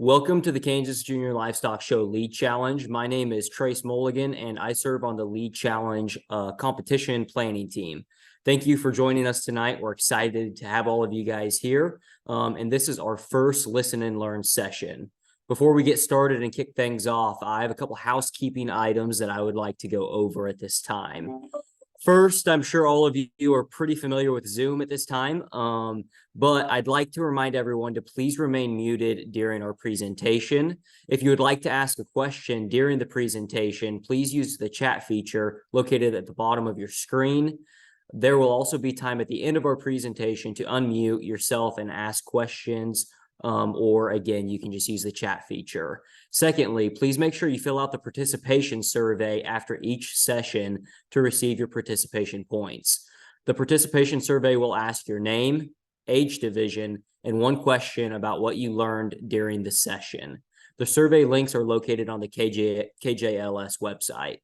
Welcome to the Kansas Junior Livestock Show Lead Challenge. My name is Trace Mulligan, and I serve on the Lead Challenge competition planning team. Thank you for joining us tonight. We're excited to have all of you guys here, and this is our first Listen and Learn session. Before we get started and kick things off, I have a couple housekeeping items that I would like to go over at this time. First, I'm sure all of you are pretty familiar with Zoom at this time, but I'd like to remind everyone to please remain muted during our presentation. If you would like to ask a question during the presentation, please use the chat feature located at the bottom of your screen. There will also be time at the end of our presentation to unmute yourself and ask questions, or again, you can just use the chat feature. Secondly, please make sure you fill out the participation survey after each session to receive your participation points. The participation survey will ask your name, age division, and one question about what you learned during the session. The survey links are located on the KJLS website.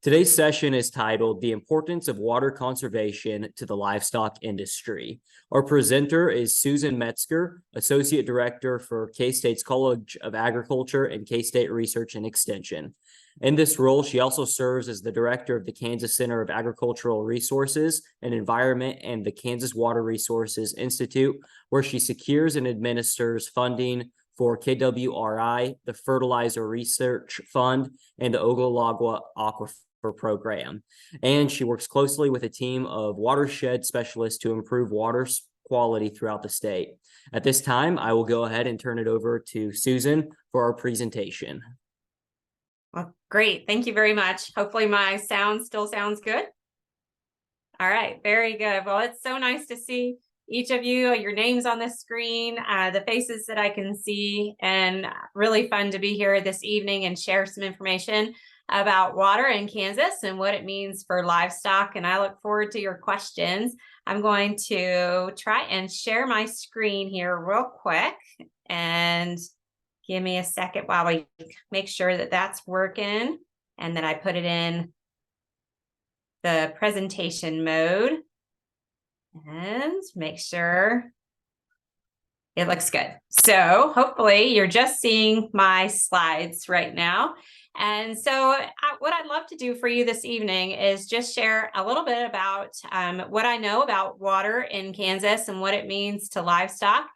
Today's session is titled The Importance of Water Conservation to the Livestock Industry. Our presenter is Susan Metzger, Associate Director for K-State's College of Agriculture and K-State Research and Extension. In this role, she also serves as the Director of the Kansas Center of Agricultural Resources and Environment and the Kansas Water Resources Institute, where she secures and administers funding for KWRI, the Fertilizer Research Fund, and the Ogallagua Aquifer program. And she works closely with a team of watershed specialists to improve water quality throughout the state. At this time, I will go ahead and turn it over to Susan for our presentation. Well, great. Thank you very much. Hopefully my sound still sounds good. All right, very good. Well, it's so nice to see each of you, your names on the screen, the faces that I can see, and really fun to be here this evening and share some information about water in Kansas and what it means for livestock. And I look forward to your questions. I'm going to try and share my screen here real quick, and give me a second while we make sure that that's working and that I put it in the presentation mode and make sure it looks good. So hopefully you're just seeing my slides right now. And so what I'd love to do for you this evening is just share a little bit about what I know about water in Kansas and what it means to livestock.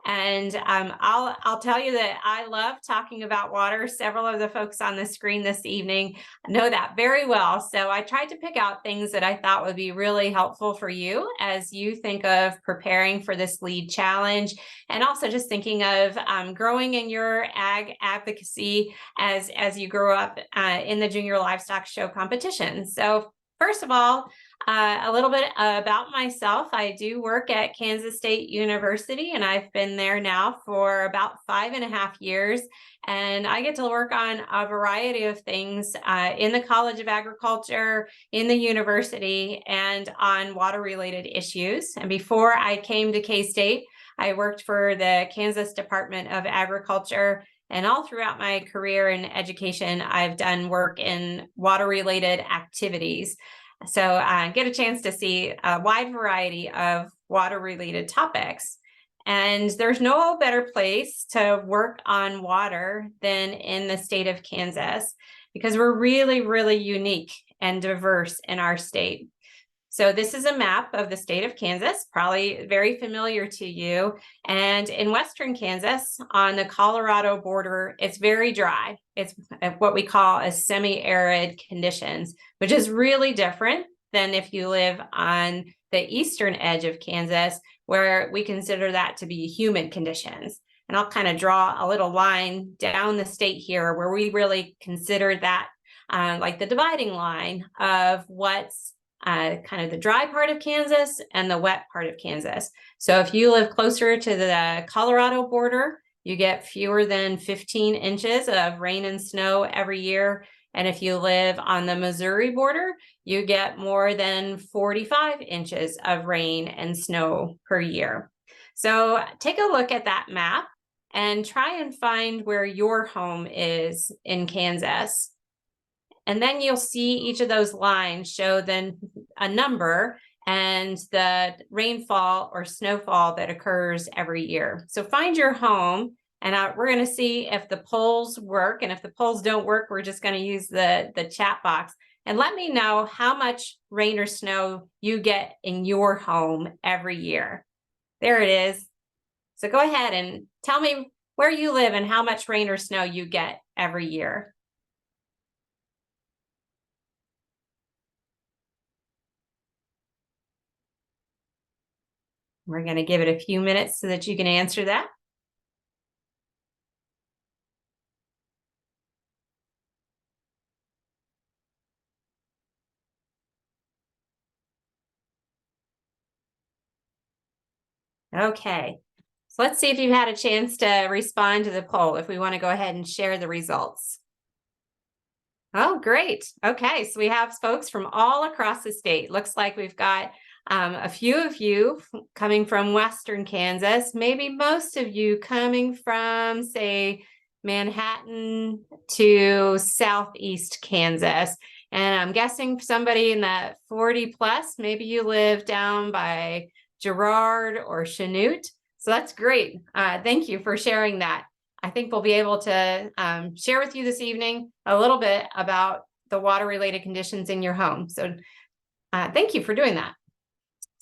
And I'll tell you that I love talking about water. Several of the folks on the screen this evening know that very well. So I tried to pick out things that I thought would be really helpful for you as you think of preparing for this lead challenge, and also just thinking of growing in your ag advocacy as you grow up in the Junior Livestock Show competition. So first of all, a little bit about myself. I do work at Kansas State University, and I've been there now for about 5.5 years. And I get to work on a variety of things in the College of Agriculture, in the university, and on water-related issues. And before I came to K-State, I worked for the Kansas Department of Agriculture. And all throughout my career in education, I've done work in water-related activities. So I get a chance to see a wide variety of water-related topics. And there's no better place to work on water than in the state of Kansas, because we're really, really unique and diverse in our state. So this is a map of the state of Kansas, probably very familiar to you. And in western Kansas, on the Colorado border, it's very dry. It's what we call a semi-arid conditions, which is really different than if you live on the eastern edge of Kansas, where we consider that to be humid conditions. And I'll kind of draw a little line down the state here where we really consider that like the dividing line of what's kind of the dry part of Kansas and the wet part of Kansas. So if you live closer to the Colorado border, you get fewer than 15 inches of rain and snow every year. And if you live on the Missouri border, you get more than 45 inches of rain and snow per year. So take a look at that map and try and find where your home is in Kansas. And then you'll see each of those lines show then a number and the rainfall or snowfall that occurs every year. So find your home And we're going to see if the polls work. And if the polls don't work, we're just going to use the chat box. And let me know how much rain or snow you get in your home every year. There it is. So go ahead and tell me where you live and how much rain or snow you get every year. We're going to give it a few minutes so that you can answer that. Okay, so let's see if you've had a chance to respond to the poll, if we want to go ahead and share the results. Oh, great. Okay, so we have folks from all across the state. Looks like we've got a few of you coming from Western Kansas, maybe most of you coming from, say, Manhattan to Southeast Kansas. And I'm guessing somebody in that 40 plus, maybe you live down by Girard or Chanute. So that's great. Thank you for sharing that. I think we'll be able to share with you this evening a little bit about the water-related conditions in your home. So thank you for doing that.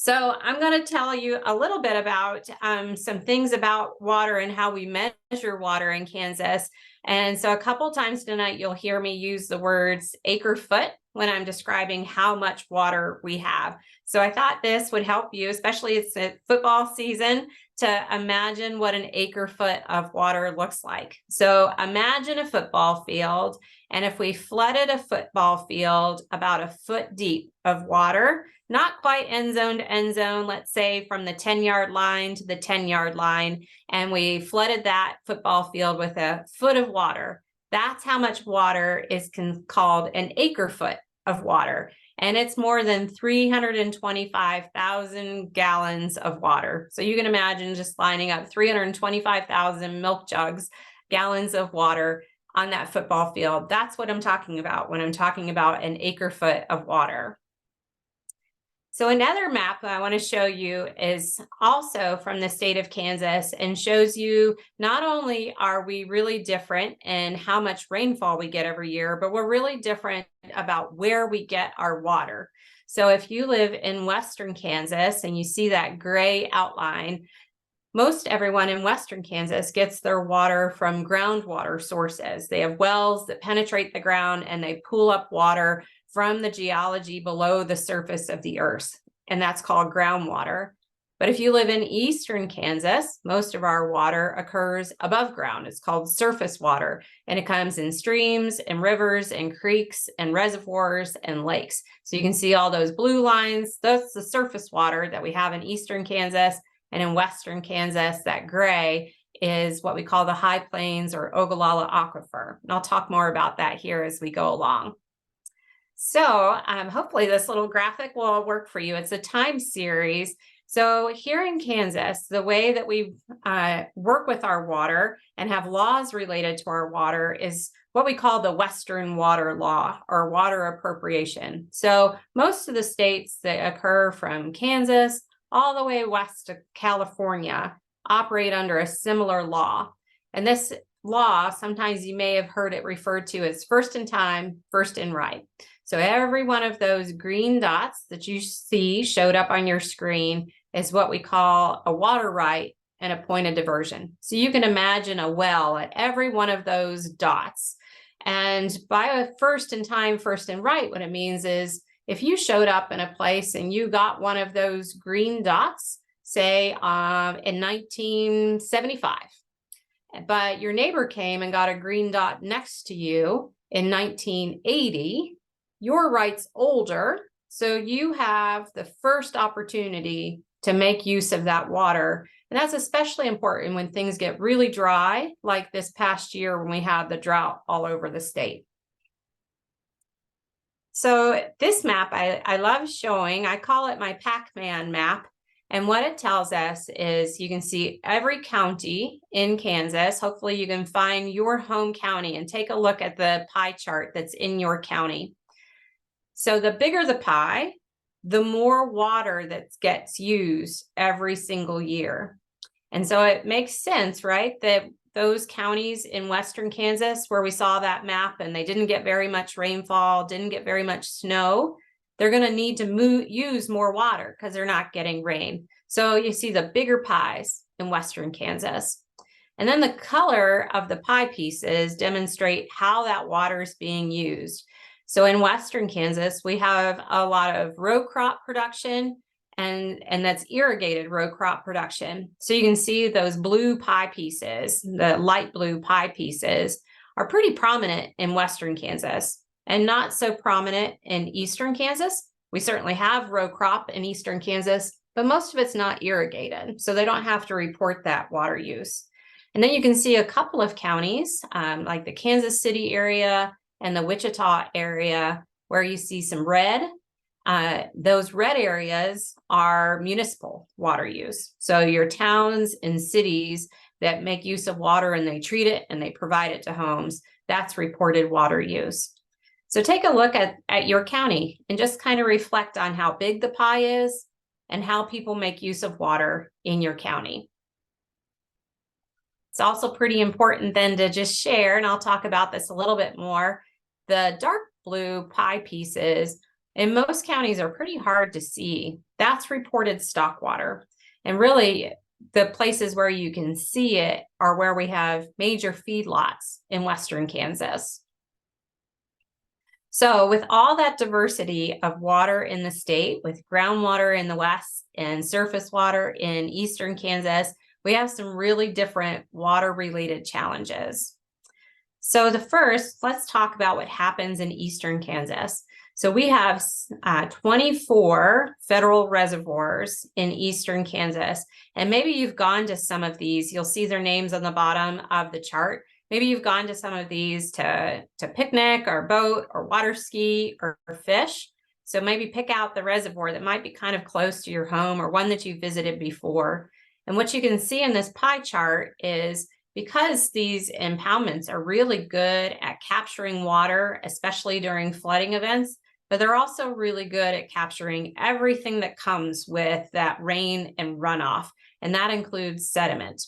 So I'm going to tell you a little bit about some things about water and how we measure water in Kansas. And so a couple times tonight, you'll hear me use the words acre foot when I'm describing how much water we have. So I thought this would help you, especially it's football season, to imagine what an acre foot of water looks like. So imagine a football field, and if we flooded a football field about a foot deep of water, not quite end zone to end zone, let's say from the 10-yard line to the 10-yard line, and we flooded that football field with a foot of water, that's how much water is called an acre foot of water. And it's more than 325,000 gallons of water. So you can imagine just lining up 325,000 milk jugs, gallons of water on that football field. That's what I'm talking about when I'm talking about an acre foot of water. So another map I want to show you is also from the state of Kansas and shows you not only are we really different in how much rainfall we get every year, but we're really different about where we get our water. So if you live in Western Kansas and you see that gray outline, most everyone in Western Kansas gets their water from groundwater sources. They have wells that penetrate the ground and they pool up water from the geology below the surface of the earth, and that's called groundwater. But if you live in Eastern Kansas, most of our water occurs above ground. It's called surface water, and it comes in streams and rivers and creeks and reservoirs and lakes. So you can see all those blue lines. That's the surface water that we have in Eastern Kansas, and in Western Kansas, that gray is what we call the High Plains or Ogallala Aquifer. And I'll talk more about that here as we go along. So hopefully this little graphic will work for you. It's a time series. So here in Kansas, the way that we work with our water and have laws related to our water is what we call the Western Water Law or water appropriation. So most of the states that occur from Kansas all the way west to California operate under a similar law. And this law, sometimes you may have heard it referred to as first in time, first in right. So every one of those green dots that you see showed up on your screen is what we call a water right and a point of diversion. So you can imagine a well at every one of those dots. And by a first in time, first in right, what it means is if you showed up in a place and you got one of those green dots, say in 1975, but your neighbor came and got a green dot next to you in 1980, your right's older, so you have the first opportunity to make use of that water. And that's especially important when things get really dry, like this past year when we had the drought all over the state. So this map I love showing. I call it my Pac-Man map. And what it tells us is you can see every county in Kansas. Hopefully you can find your home county and take a look at the pie chart that's in your county. So the bigger the pie, the more water that gets used every single year. And so it makes sense, right, that those counties in western Kansas where we saw that map and they didn't get very much rainfall, didn't get very much snow, they're going to need to use more water because they're not getting rain. So you see the bigger pies in western Kansas. And then the color of the pie pieces demonstrate how that water is being used. So in western Kansas, we have a lot of row crop production, and that's irrigated row crop production. So you can see those blue pie pieces, the light blue pie pieces, are pretty prominent in western Kansas and not so prominent in eastern Kansas. We certainly have row crop in eastern Kansas, but most of it's not irrigated, so they don't have to report that water use. And then you can see a couple of counties, like the Kansas City area and the Wichita area, where you see some red. Those red areas are municipal water use. So your towns and cities that make use of water and they treat it and they provide it to homes, that's reported water use. So take a look at your county and just kind of reflect on how big the pie is and how people make use of water in your county. It's also pretty important then to just share, and I'll talk about this a little bit more, the dark blue pie pieces in most counties are pretty hard to see. That's reported stock water. And really, the places where you can see it are where we have major feedlots in western Kansas. So with all that diversity of water in the state, with groundwater in the west and surface water in eastern Kansas, we have some really different water-related challenges. So the first, let's talk about what happens in eastern Kansas. So we have 24 federal reservoirs in eastern Kansas, and maybe you've gone to some of these. You'll see their names on the bottom of the chart. Maybe you've gone to some of these to picnic or boat or water ski or fish. So maybe pick out the reservoir that might be kind of close to your home or one that you visited before. And what you can see in this pie chart is, because these impoundments are really good at capturing water, especially during flooding events, but they're also really good at capturing everything that comes with that rain and runoff, and that includes sediment.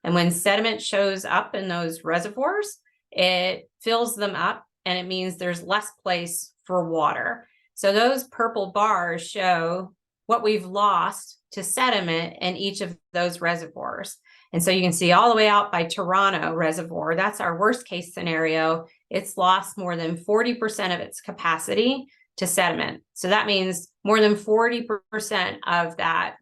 And when sediment shows up in those reservoirs, it fills them up, and it means there's less place for water. So those purple bars show what we've lost to sediment in each of those reservoirs. And so you can see all the way out by Toronto Reservoir, that's our worst case scenario. It's lost more than 40% of its capacity to sediment. So that means more than 40% of that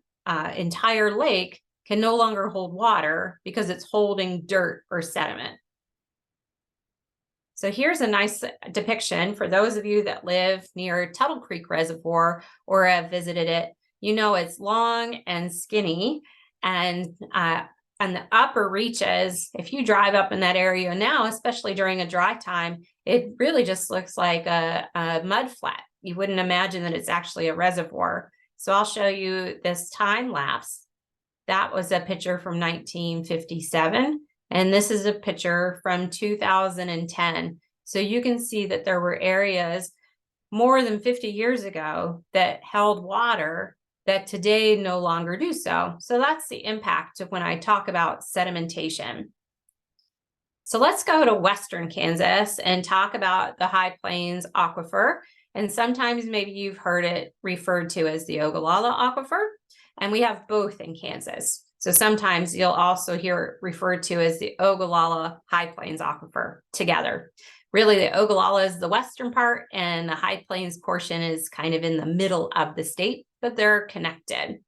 entire lake can no longer hold water because it's holding dirt or sediment. So here's a nice depiction for those of you that live near Tuttle Creek Reservoir or have visited it. You know it's long and skinny, and the upper reaches, if you drive up in that area now, especially during a dry time, it really just looks like a mud flat. You wouldn't imagine that it's actually a reservoir. So I'll show you this time lapse. That was a picture from 1957, and this is a picture from 2010. So you can see that there were areas more than 50 years ago that held water that today no longer do so. So that's the impact of when I talk about sedimentation. So let's go to western Kansas and talk about the High Plains Aquifer. And sometimes maybe you've heard it referred to as the Ogallala Aquifer, and we have both in Kansas. So sometimes you'll also hear it referred to as the Ogallala High Plains Aquifer together. Really, the Ogallala is the western part, and the High Plains portion is kind of in the middle of the state, but they're connected.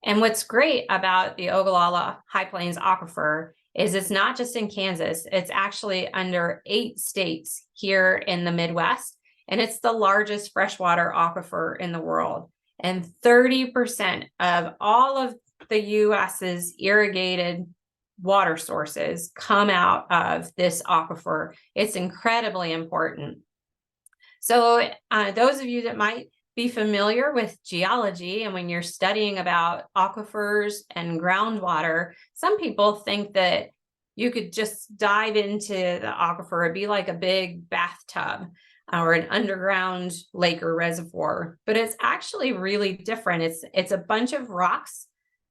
And what's great about the Ogallala High Plains Aquifer is it's not just in Kansas, it's actually under 8 states here in the Midwest, and it's the largest freshwater aquifer in the world. And 30% of all of the US's irrigated water sources come out of this aquifer. It's incredibly important. So those of you that might be familiar with geology, and when you're studying about aquifers and groundwater, some people think that you could just dive into the aquifer. It'd be like a big bathtub or an underground lake or reservoir, but it's actually really different. It's a bunch of rocks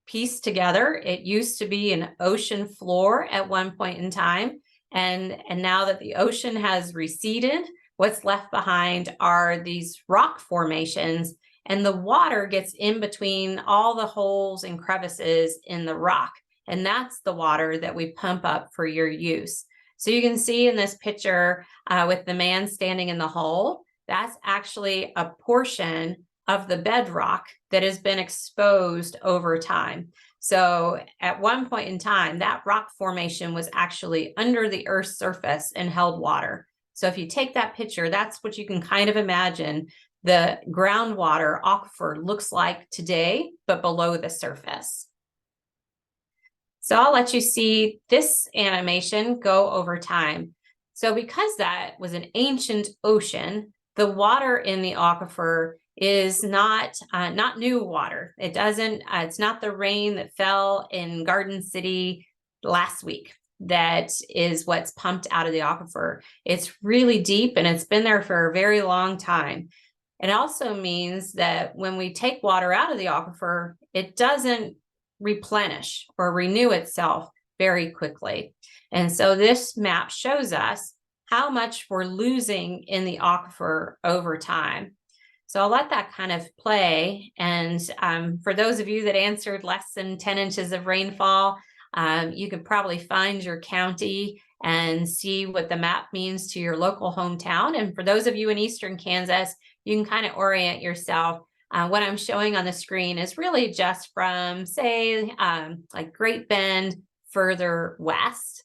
pieced together. It used to be an ocean floor at one point in time. And now that the ocean has receded, what's left behind are these rock formations, and the water gets in between all the holes and crevices in the rock. And that's the water that we pump up for your use. So you can see in this picture with the man standing in the hole, that's actually a portion of the bedrock that has been exposed over time. So at one point in time, that rock formation was actually under the Earth's surface and held water. So if you take that picture, that's what you can kind of imagine the groundwater aquifer looks like today, but below the surface. So I'll let you see this animation go over time. So because that was an ancient ocean, the water in the aquifer is not new water. It doesn't, it's not the rain that fell in Garden City last week that is what's pumped out of the aquifer. It's really deep and it's been there for a very long time. It also means that when we take water out of the aquifer, it doesn't replenish or renew itself very quickly. And so this map shows us how much we're losing in the aquifer over time. So I'll let that kind of play. And for those of you that answered less than 10 inches of rainfall, you could probably find your county and see what the map means to your local hometown. And for those of you in Eastern Kansas, you can kind of orient yourself. What I'm showing on the screen is really just from, say, like Great Bend further west.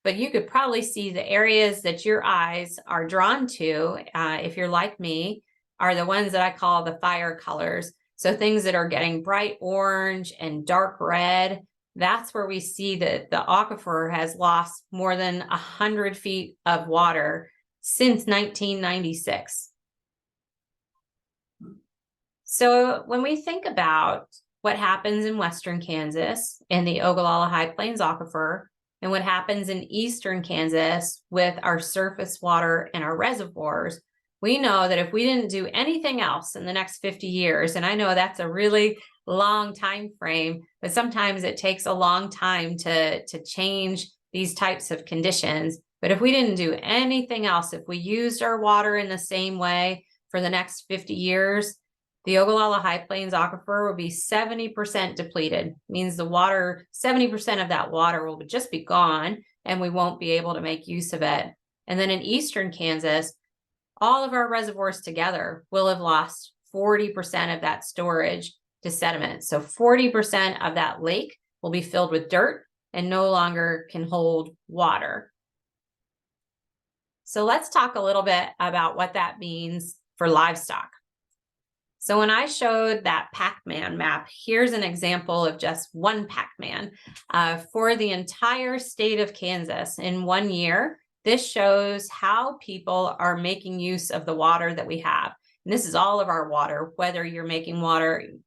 But you could probably see the areas that your eyes are drawn to, if you're like me, are the ones that I call the fire colors. So things that are getting bright orange and dark red, that's where we see that the aquifer has lost more than 100 feet of water since 1996. So when we think about what happens in Western Kansas in the Ogallala High Plains Aquifer, and what happens in Eastern Kansas with our surface water and our reservoirs, we know that if we didn't do anything else in the next 50 years, and I know that's a really long time frame, but sometimes it takes a long time to change these types of conditions. But if we didn't do anything else, if we used our water in the same way for the next 50 years, the Ogallala High Plains Aquifer will be 70% depleted. It means the water, 70% of that water will just be gone and we won't be able to make use of it. And then in Eastern Kansas, all of our reservoirs together will have lost 40% of that storage to sediment. So 40% of that lake will be filled with dirt and no longer can hold water. So let's talk a little bit about what that means for livestock. So when I showed that Pac-Man map, here's an example of just one Pac-Man for the entire state of Kansas in 1 year. This shows how people are making use of the water that we have. And this is all of our water, whether you're making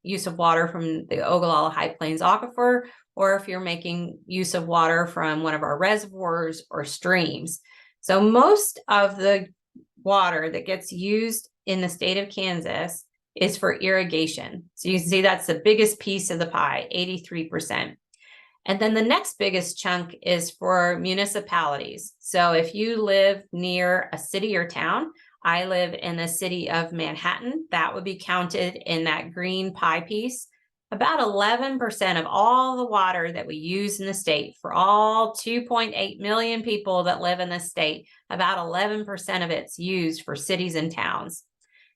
use of water from the Ogallala High Plains Aquifer, or if you're making use of water from one of our reservoirs or streams. So most of the water that gets used in the state of Kansas is for irrigation. So you can see that's the biggest piece of the pie, 83%. And then the next biggest chunk is for municipalities. So if you live near a city or town, I live in the city of Manhattan, that would be counted in that green pie piece. About 11% of all the water that we use in the state, for all 2.8 million people that live in the state, about 11% of it's used for cities and towns.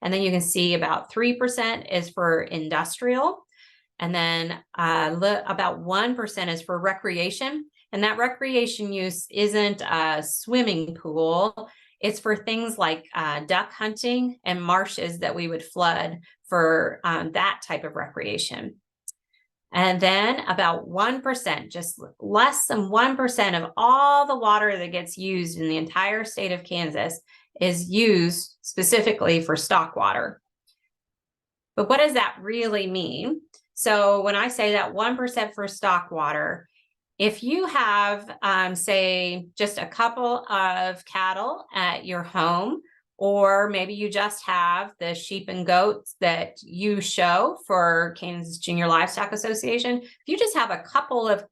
And then you can see about 3% is for industrial. And then about 1% is for recreation. And that recreation use isn't a swimming pool. It's for things like duck hunting and marshes that we would flood for that type of recreation. And then about 1%, just less than 1% of all the water that gets used in the entire state of Kansas is used specifically for stock water. But what does that really mean? So when I say that 1% for stock water, if you have, say, just a couple of cattle at your home, or maybe you just have the sheep and goats that you show for Kansas Junior Livestock Association. If you just have a couple of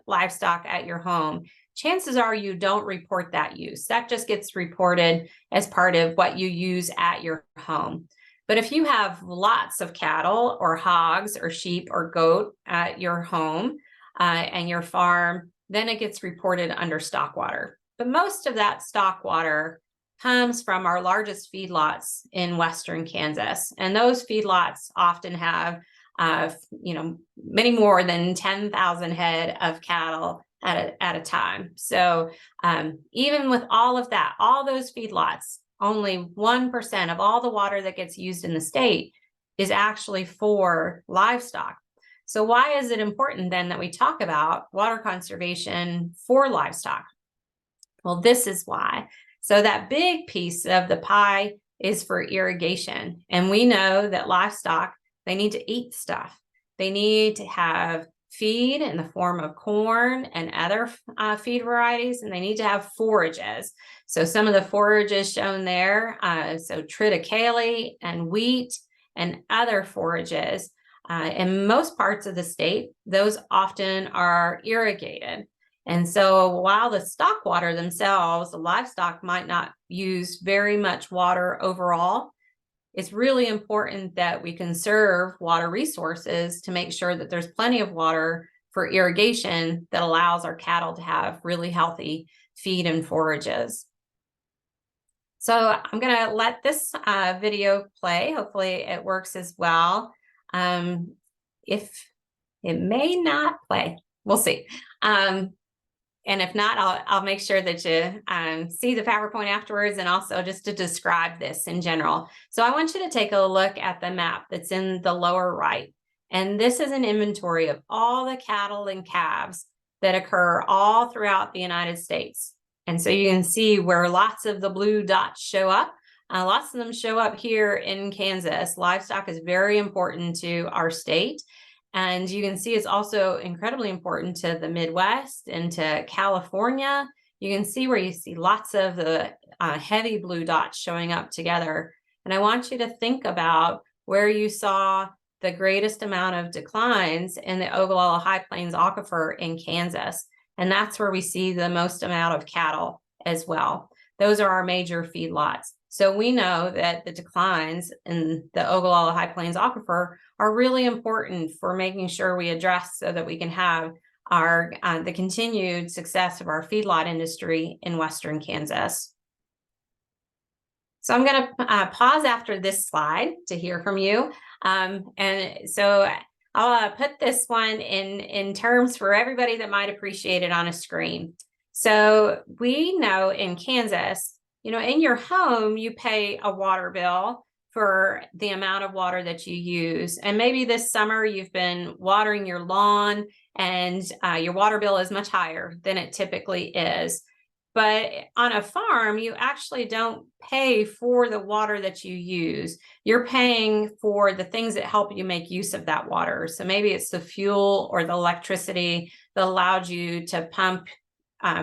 livestock at your home, chances are you don't report that use. That just gets reported as part of what you use at your home. But if you have lots of cattle or hogs or sheep or goat at your home and your farm, then it gets reported under stock water. But most of that stock water comes from our largest feedlots in Western Kansas. And those feedlots often have, many more than 10,000 head of cattle at a time. So even with all of that, all those feedlots, only 1% of all the water that gets used in the state is actually for livestock. So why is it important then that we talk about water conservation for livestock? Well, this is why. So that big piece of the pie is for irrigation. And we know that livestock, they need to eat stuff. They need to have feed in the form of corn and other feed varieties, and they need to have forages. So some of the forages shown there, so triticale and wheat and other forages. In most parts of the state, those often are irrigated. And so while the stock water themselves, the livestock might not use very much water overall, it's really important that we conserve water resources to make sure that there's plenty of water for irrigation that allows our cattle to have really healthy feed and forages. So I'm going to let this video play. Hopefully it works as well. If it may not play, we'll see. And if not, I'll make sure that you see the PowerPoint afterwards, and also just to describe this in general. So I want you to take a look at the map that's in the lower right. And this is an inventory of all the cattle and calves that occur all throughout the United States. And so you can see where lots of the blue dots show up. Lots of them show up here in Kansas. Livestock is very important to our state. And you can see it's also incredibly important to the Midwest and to California. You can see where you see lots of the heavy blue dots showing up together. And I want you to think about where you saw the greatest amount of declines in the Ogallala High Plains Aquifer in Kansas. And that's where we see the most amount of cattle as well. Those are our major feedlots. So we know that the declines in the Ogallala High Plains Aquifer are really important for making sure we address so that we can have our the continued success of our feedlot industry in Western Kansas. So I'm going to pause after this slide to hear from you. And so I'll put this one in terms for everybody that might appreciate it on a screen. So we know in Kansas, in your home, you pay a water bill for the amount of water that you use. And maybe this summer you've been watering your lawn and your water bill is much higher than it typically is. But on a farm, you actually don't pay for the water that you use. You're paying for the things that help you make use of that water. So maybe it's the fuel or the electricity that allowed you to pump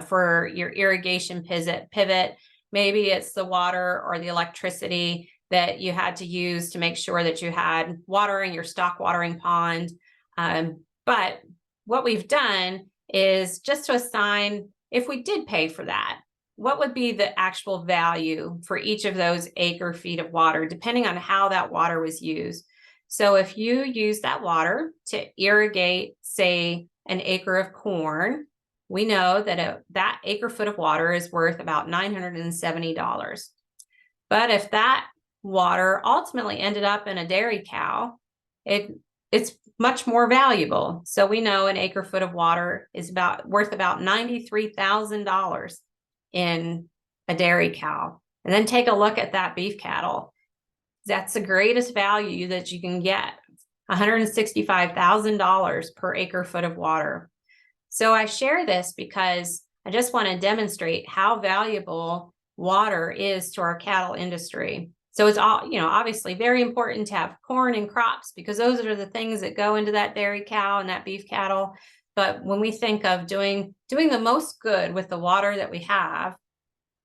for your irrigation pivot. Maybe it's the water or the electricity that you had to use to make sure that you had water in your stock watering pond. But what we've done is just to assign, if we did pay for that, what would be the actual value for each of those acre feet of water, depending on how that water was used. So if you use that water to irrigate, say, an acre of corn, we know that that acre foot of water is worth about $970. But if that water ultimately ended up in a dairy cow, it's much more valuable. So we know an acre foot of water is worth about $93,000 in a dairy cow. And then take a look at that beef cattle. That's the greatest value that you can get, $165,000 per acre foot of water. So I share this because I just want to demonstrate how valuable water is to our cattle industry. So it's all, obviously very important to have corn and crops because those are the things that go into that dairy cow and that beef cattle. But when we think of doing the most good with the water that we have,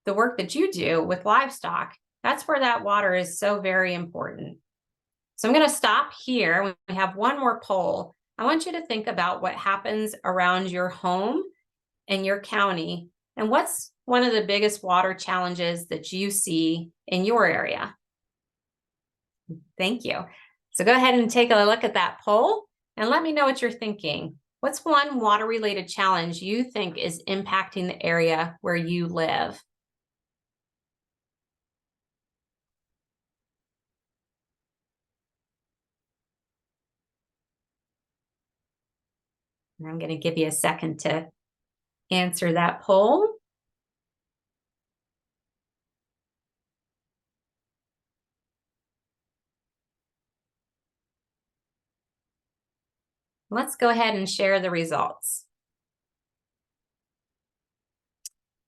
the work that you do with livestock That's where that water is so very important. So I'm going to stop here. We have one more poll. I want you to think about what happens around your home and your county, and what's one of the biggest water challenges that you see in your area. Thank you. So go ahead and take a look at that poll and let me know what you're thinking. What's one water-related challenge you think is impacting the area where you live? And I'm going to give you a second to answer that poll. Let's go ahead and share the results.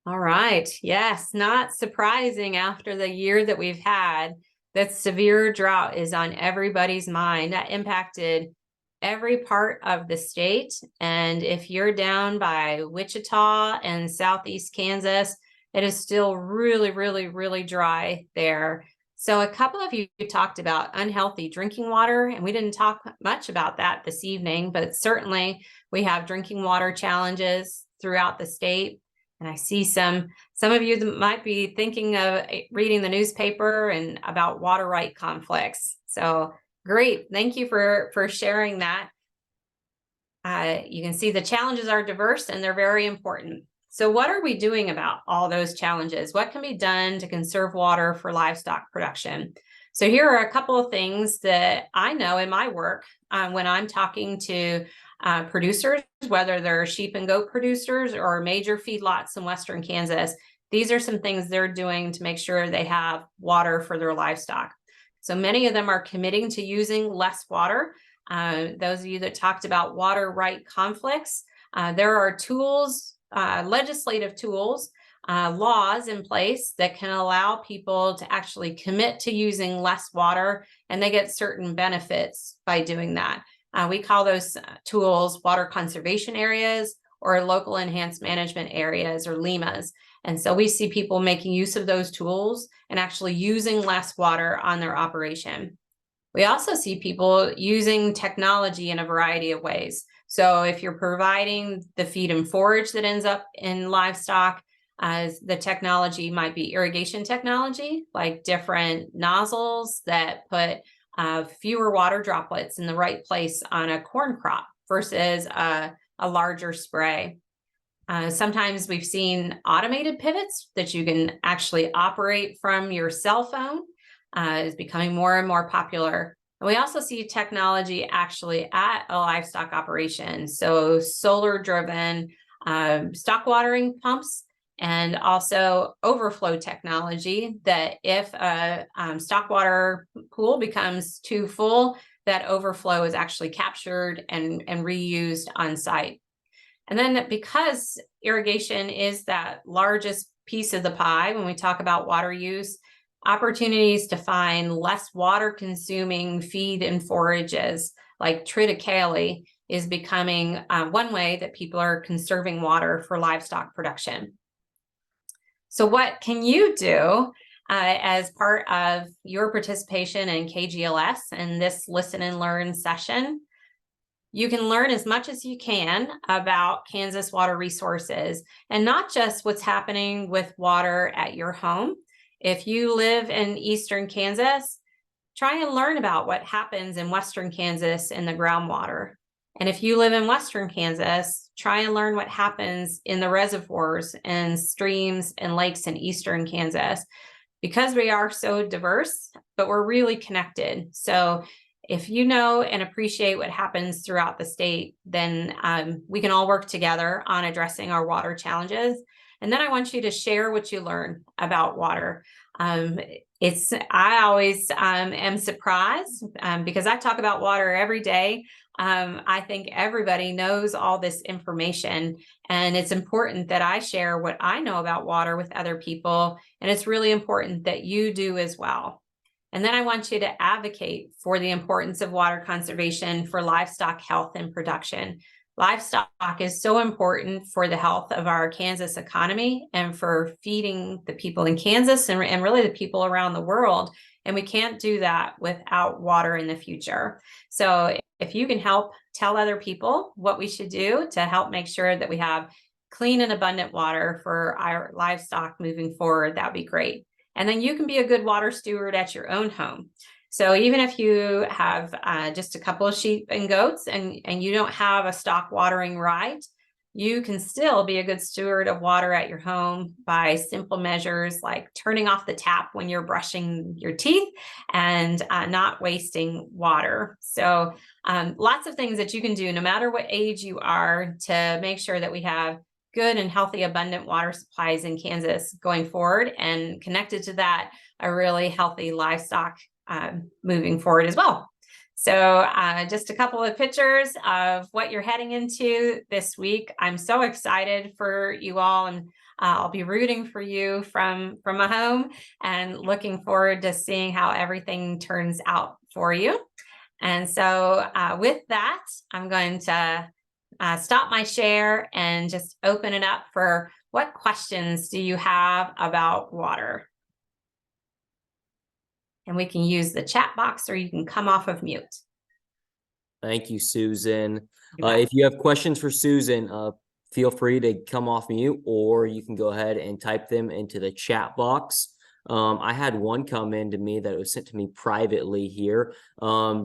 All right. Yes, not surprising after the year that we've had, that severe drought is on everybody's mind. That impacted every part of the state. And if you're down by Wichita and southeast Kansas, it is still really, really, really dry there. So a couple of you talked about unhealthy drinking water, and we didn't talk much about that this evening, but certainly we have drinking water challenges throughout the state. And I see some of you that might be thinking of reading the newspaper and about water right conflicts. So great. Thank you for sharing that. You can see the challenges are diverse and they're very important. So what are we doing about all those challenges? What can be done to conserve water for livestock production? So here are a couple of things that I know in my work when I'm talking to producers, whether they're sheep and goat producers or major feedlots in Western Kansas. These are some things they're doing to make sure they have water for their livestock. So many of them are committing to using less water. Those of you that talked about water right conflicts, there are tools, legislative tools, laws in place that can allow people to actually commit to using less water, and they get certain benefits by doing that. We call those tools water conservation areas or local enhanced management areas, or LEMAs. And so we see people making use of those tools and actually using less water on their operation. We also see people using technology in a variety of ways. So if you're providing the feed and forage that ends up in livestock, the technology might be irrigation technology, like different nozzles that put fewer water droplets in the right place on a corn crop versus a larger spray. Sometimes we've seen automated pivots that you can actually operate from your cell phone. Is becoming more and more popular. And we also see technology actually at a livestock operation. So solar driven stock watering pumps, and also overflow technology that if a stock water pool becomes too full, that overflow is actually captured and reused on site. And then because irrigation is that largest piece of the pie when we talk about water use, opportunities to find less water consuming feed and forages like triticale is becoming one way that people are conserving water for livestock production. So what can you do as part of your participation in KGLS and this listen and learn session? You can learn as much as you can about Kansas water resources, and not just what's happening with water at your home. If you live in Eastern Kansas, try and learn about what happens in Western Kansas in the groundwater. And if you live in Western Kansas, try and learn what happens in the reservoirs and streams and lakes in Eastern Kansas, because we are so diverse, but we're really connected. So if you know and appreciate what happens throughout the state, then we can all work together on addressing our water challenges. And then I want you to share what you learn about water. I always am surprised because I talk about water every day. I think everybody knows all this information, and it's important that I share what I know about water with other people. And it's really important that you do as well. And then I want you to advocate for the importance of water conservation for livestock health and production. livestock is so important for the health of our Kansas economy and for feeding the people in Kansas and really the people around the world. And we can't do that without water in the future. So if you can help tell other people what we should do to help make sure that we have clean and abundant water for our livestock moving forward, that'd be great. And then you can be a good water steward at your own home. So even if you have just a couple of sheep and goats and you don't have a stock watering right, you can still be a good steward of water at your home by simple measures like turning off the tap when you're brushing your teeth and not wasting water. So lots of things that you can do no matter what age you are to make sure that we have good and healthy, abundant water supplies in Kansas going forward, and connected to that, a really healthy livestock moving forward as well. So just a couple of pictures of what you're heading into this week. I'm so excited for you all, and I'll be rooting for you from my home and looking forward to seeing how everything turns out for you. And so with that, I'm going to stop my share and just open it up for what questions do you have about water? And we can use the chat box, or you can come off of mute. Thank you, Susan. If you have questions for Susan, feel free to come off mute, or you can go ahead and type them into the chat box. I had one come in to me that was sent to me privately here.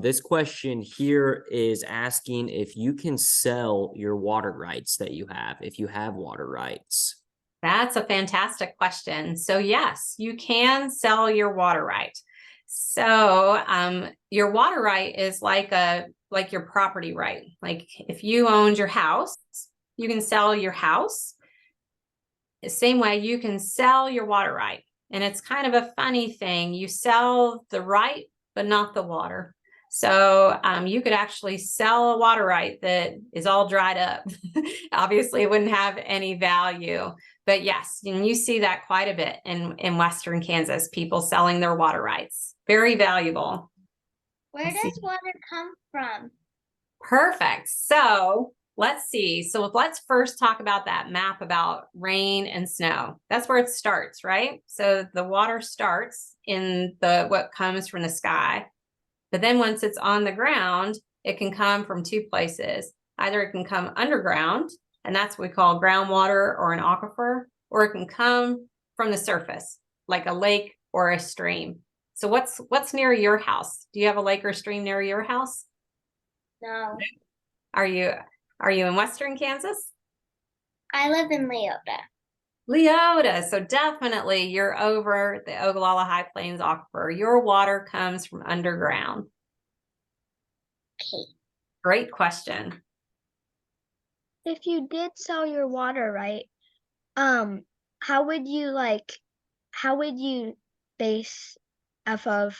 This question here is asking if you can sell your water rights that you have, if you have water rights. That's a fantastic question. So yes, you can sell your water right. So your water right is like your property right. Like if you owned your house, you can sell your house. The same way you can sell your water right. And it's kind of a funny thing. You sell the right, but not the water. So you could actually sell a water right that is all dried up. Obviously, it wouldn't have any value. But yes, and you see that quite a bit in Western Kansas, people selling their water rights. Very valuable. Where does water come from? Perfect. So let's see. So let's first talk about that map about rain and snow. That's where it starts, right? So the water starts in what comes from the sky. But then once it's on the ground, it can come from two places. Either it can come underground, and that's what we call groundwater or an aquifer, or it can come from the surface, like a lake or a stream. So what's near your house? Do you have a lake or stream near your house? No. Are you in Western Kansas? I live in Leota. Leota. So definitely you're over the Ogallala High Plains Aquifer. Your water comes from underground. Okay. Great question. If you did sell your water right, how would you base off of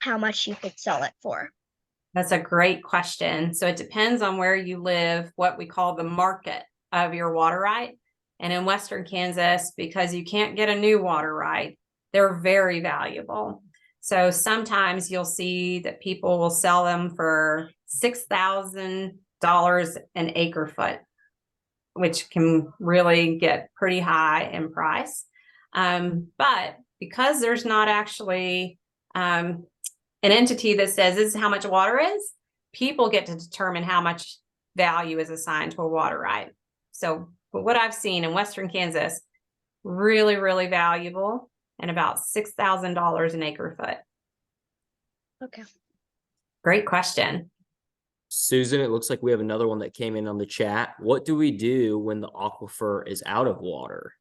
how much you could sell it for? That's a great question. So it depends on where you live, what we call the market of your water right. And in Western Kansas, because you can't get a new water right, they're very valuable. So sometimes you'll see that people will sell them for $6,000 an acre foot, which can really get pretty high in price. But because there's not actually an entity that says this is how much water is, people get to determine how much value is assigned to a water right. So what I've seen in Western Kansas, really, really valuable, and about $6,000 an acre foot. Okay. Great question. Susan, it looks like we have another one that came in on the chat. What do we do when the aquifer is out of water?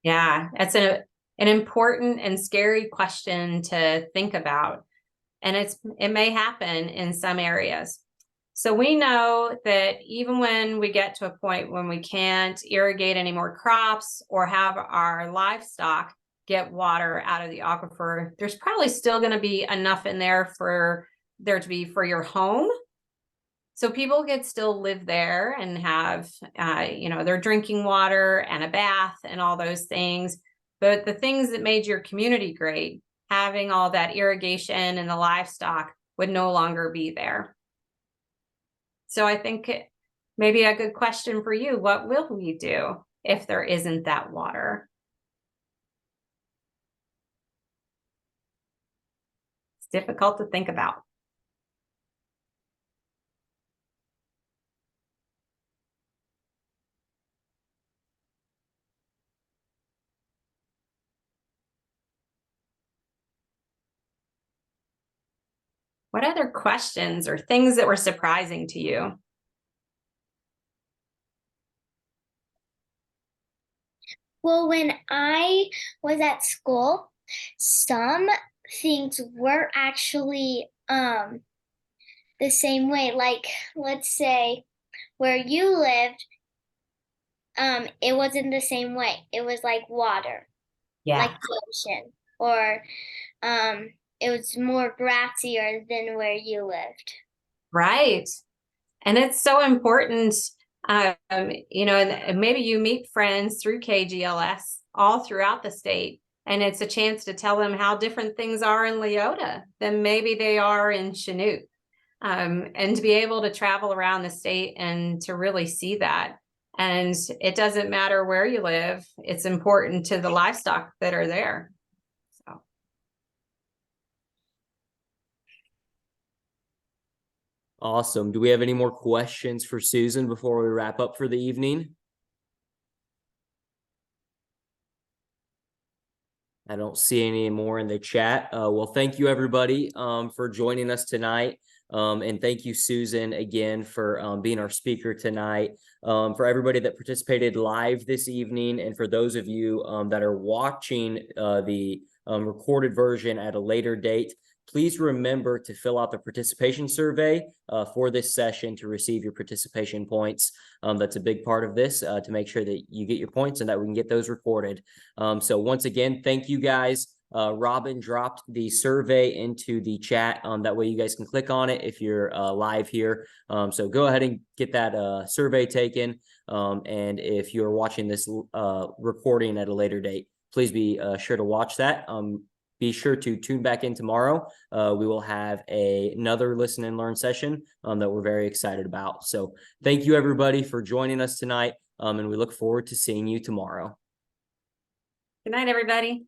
Yeah, that's an important and scary question to think about. And it may happen in some areas. So we know that even when we get to a point when we can't irrigate any more crops or have our livestock get water out of the aquifer, there's probably still going to be enough in there for your home. So people could still live there and have, their drinking water and a bath and all those things. But the things that made your community great, having all that irrigation and the livestock, would no longer be there. So I think maybe a good question for you, what will we do if there isn't that water? It's difficult to think about. What other questions or things that were surprising to you? Well, when I was at school, some things were actually the same way. Like, let's say where you lived, it wasn't the same way. It was like water, like the ocean, or it was more grassier than where you lived. Right. And it's so important, you know, and maybe you meet friends through KGLS all throughout the state, and it's a chance to tell them how different things are in Leota than maybe they are in Chanute. And to be able to travel around the state and to really see that. And it doesn't matter where you live, it's important to the livestock that are there. So. Awesome. Do we have any more questions for Susan before we wrap up for the evening? I don't see any more in the chat. Well, thank you everybody for joining us tonight. And thank you, Susan, again for being our speaker tonight. For everybody that participated live this evening, and for those of you that are watching the recorded version at a later date, please remember to fill out the participation survey for this session to receive your participation points. That's a big part of this to make sure that you get your points and that we can get those recorded. So once again, thank you guys. Robin dropped the survey into the chat. That way you guys can click on it if you're live here. So go ahead and get that survey taken. And if you're watching this recording at a later date, please be sure to watch that. Be sure to tune back in tomorrow. We will have another listen and learn session that we're very excited about. So thank you everybody for joining us tonight. And we look forward to seeing you tomorrow. Good night, everybody.